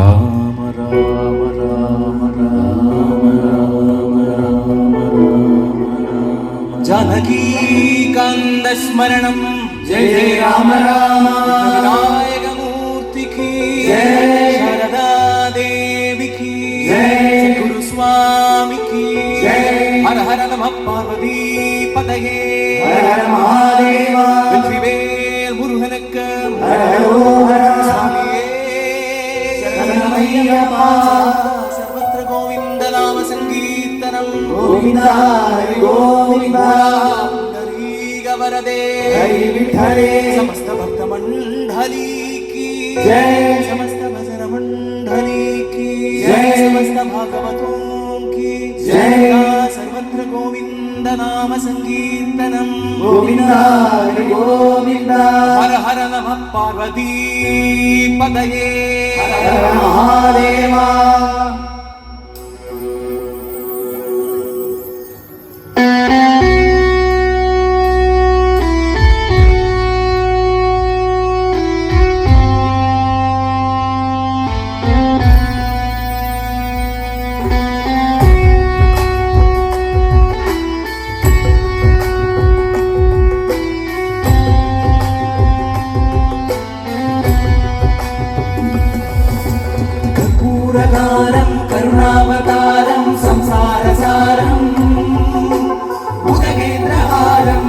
రామ రామ రామ రామ రామ రామ జానకీ కాంత స్మరణం జయ జయ రామ రామ వినాయక మూర్తికి జయ శారదా దేవికి జయ గురు స్వామికి జయ హర హర నమః పార్వతీ పతయే హర హర మహాదేవ వెற்றிவேల్ మురుగనుக்கு హర హర స్వామియే శరణమయ్యప్ప సర్వత్ర గోవింద నామ సంకీర్తనం గోవింద హరి గోవింద वरदे हरि विठले समस्त भक्त मंडली की जय समस्त भजन मंडली की जय समस्त भागवतों की जय सर्वत्र गोविंद नाम संकीर्तनम गोविंद हरि गोविंद हर हर नमः पार्वती पतये हर हर महादेवा करुणावतारं संसारसारं भुजगेन्द्रहारं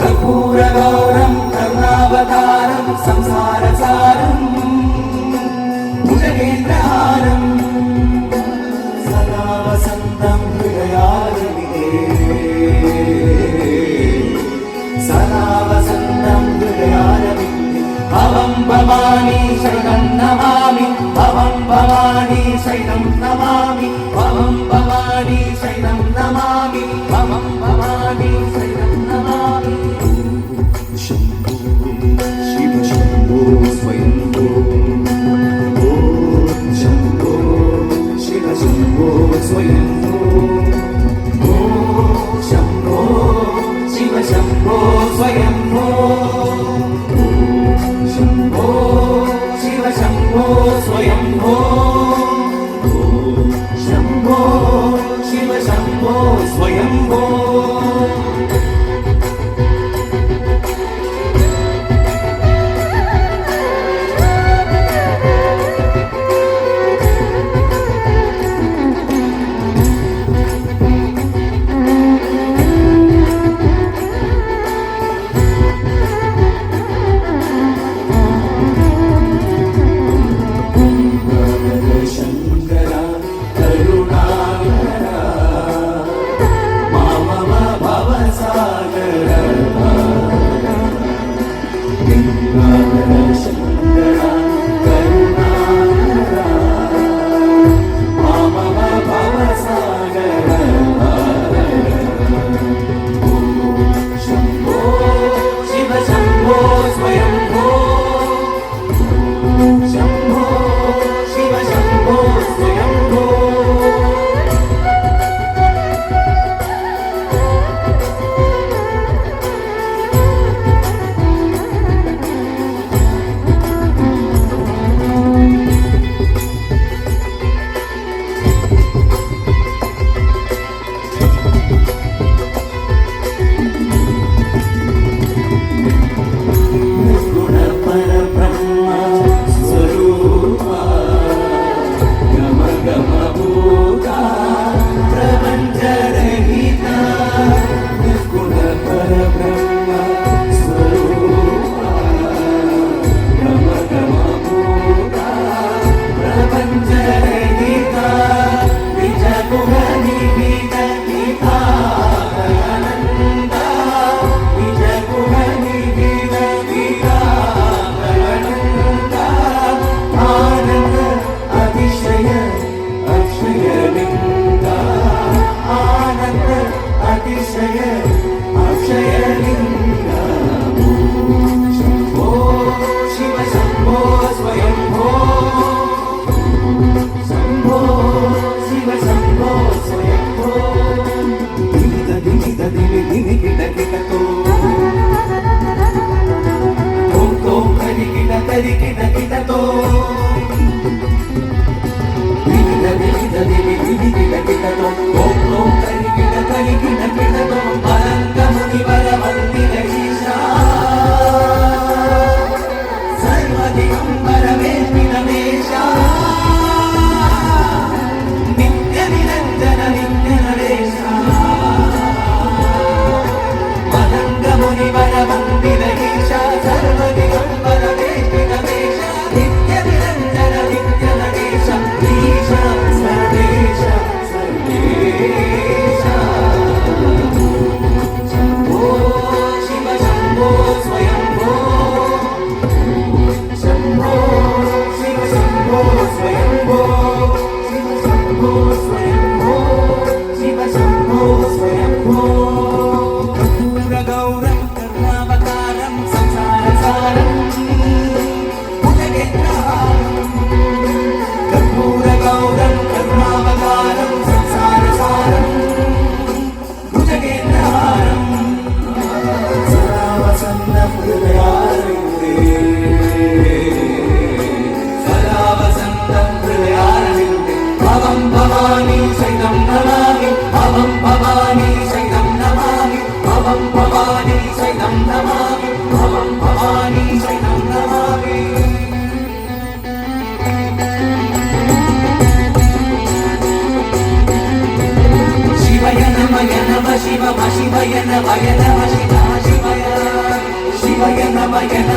कर्पूरगौरं करुणावतारं संसारसारं भुजगेन्द्रहारं सदा वसन्तं हृदयारविन्दे सदा वसन्तं हृदयारविन्दे भवं भवानी शरणं नमामि भवं भवानी शरणं नमामि भवं भवानी शरणं नमामि भवं भवानी शरणं नमामि शंभो शिव शंभो स्वयंभो ओम शंभो शिव शंभो स्वयंभो ओम शंभो शिव शंभो स्वयंभो शंभो शिव शंभो स्वयंभो शंभो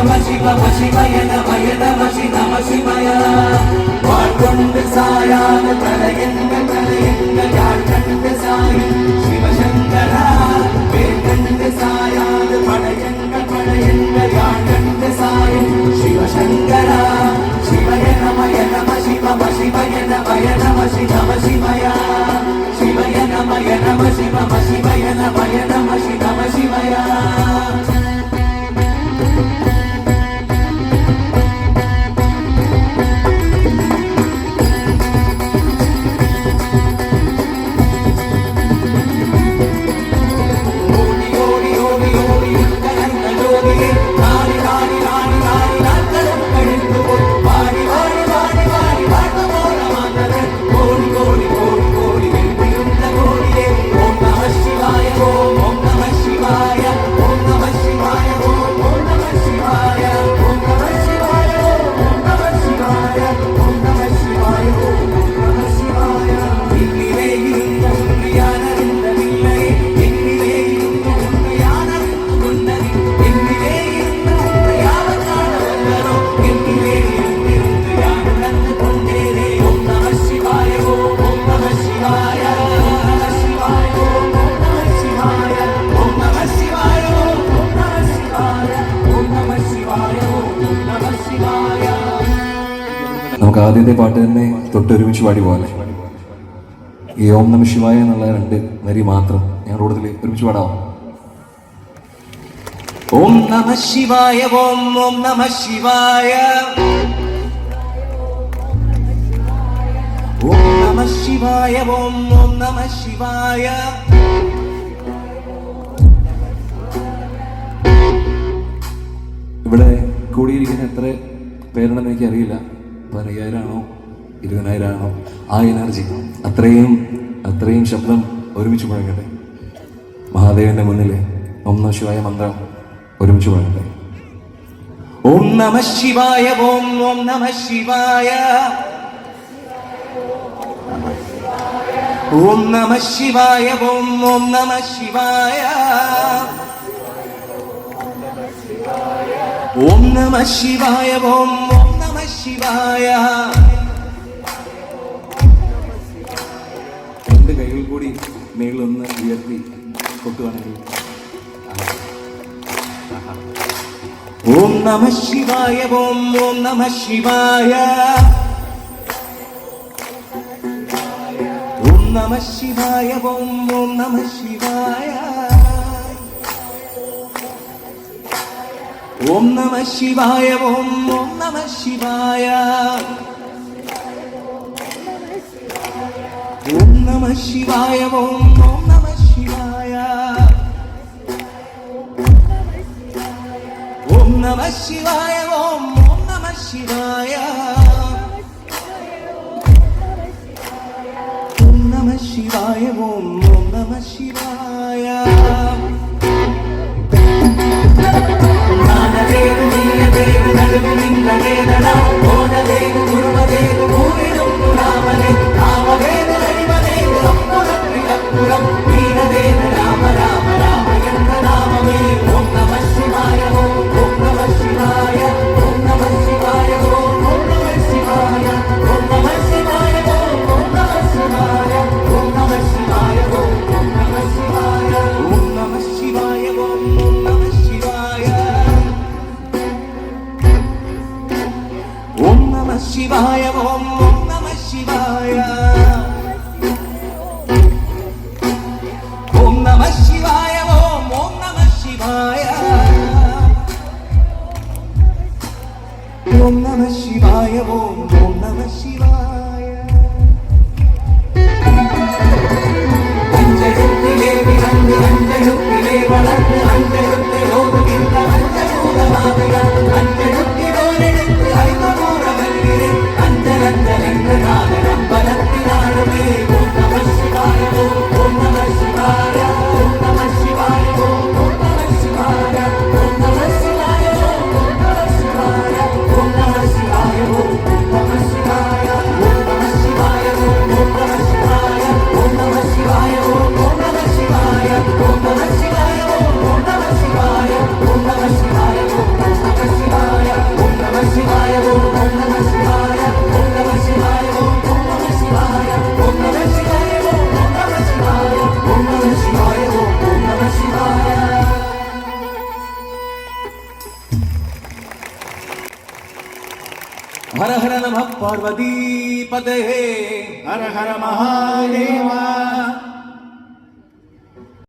ശിവയ നമ ശിവയ വാഴ്കൊണ്ട് സായാത തലയങ്ങൾ യാൾ കണ്ട് സായും ശിവശങ്കര വേൽ കണ്ട് സായാത പടയങ്ങൾ യാൾ കണ്ട് സായും ശിവശങ്കര ശിവയ നമ ശിവയ നമ ശിവയ ശിവയ നമ ശിവയ നമ ശിവയ നമുക്ക് ആദ്യത്തെ പാട്ട് തന്നെ തൊട്ടൊരുമിച്ച് പാടി പോലെ ഈ ഓം നമ ശിവായ എന്നുള്ള 2 വരി മാത്രം ഞാൻ കൂടുതൽ ഒരുമിച്ച് പാടാം. ഓം നമ ശിവായ ഓം നമ ശിവായ ഓം നമ ശിവായ ഓം നമ ശിവായ ഇവിടെ കൂടിയിരിക്കുന്ന എത്ര പേരുണ്ടെന്ന് എനിക്കറിയില്ല. 10,000 ആണോ 20,000 ആണോ? ആ എനർജി അത്രയും ശബ്ദം ഒരുമിച്ച് മുഴങ്ങട്ടെ. മഹാദേവന്റെ മുന്നിൽ ഓം നമ ശിവായ മന്ത്രം ഒരുമിച്ച് മുഴങ്ങട്ടെ. ഓം നമ ശിവായ ഓം നമ ശിവായ ഓം നമ ശിവായ ഓം നമ ശിവായ ഓം നമ ശിവായ ഓം നമ ശിവായ. 2 കൈകൾ കൂടി മേളിലൊന്ന് ഉയർത്തി കൊട്ടുവാണെങ്കിൽ ഓം നമ ശിവായ ഓം നമ ശിവായ ഓം നമ ശിവായ ഓം നമ ശിവായ ഓം നമ ശിവായ ഓം നമ ശിവായ ഓം നമ ശിവായ ഓം നമ ശിവായ ഓം നമ ശിവായ ഓം നമ ശിവായ ഓം നമ ശിവായ ഓം നമ ശിവായ. ജ്ഞാനദേവ നീയദേവ നൽകു നിന്നവേദന ഓനദേവ ഗുരുവദേവ ഭൂരിലും രാമനെ രാമവേദ ഹരിവദേവ അപ്പുറം വീരദേവ രാമ രാമ രാമ എന്ന നാമമേ. ഓം നമ ശിവായ ഓം നമ ശിവായ ഓം നമ ശിവായ ഓം നമ ശിവായ ഓം നമ ശിവായ ഓം നമ ശിവായ ഓം നമ ശിവായ ഓം നമ ശിവായ ഓം നമ ശിവായ ഓം നമ ശിവായ ഓം നമ ശിവായ ഓം നമ ശിവായ ഓം നമ ശിവായ ഓം നമ ശിവായ ഓം നമ ശിവായ ഓം നമ ശിവായ. അഞ്ചെഴുത്തിലെ വിളങ്ങ് അഞ്ചെഴുത്തിലെ വളർന്ന് അഞ്ചെഴുത്തിലോടുകിன்ற അഞ്ചകൂടമാകുക അഞ്ചെഴുത്തിലോരെടുത്ത് ഐതമൂറമല്ലിരെ അഞ്ചലഞ്ചലെന്ന് നാഗരമ്പലത്തിലാടുമേ. ഓം നമ ശിവായ ഓം നമ ശിവായ ഓം നമ ശിവായ ഓം നമ ശിവായ ഓം നമ ശിവായ ഓം നമ ശിവായ ഓം നമ ശിവായ ഓം നമ ശിവായ ഓം നമ ശിവായ ഓം നമ ശിവായ ഓം നമ ശിവായ ഓം നമ ശിവായ ഓം നമ ശിവായ ഓം നമ ശിവായ ഓം നമ ശിവായ ഓം നമ ശിവായ പാർവതീപതേ ഹര ഹര മഹാദേവ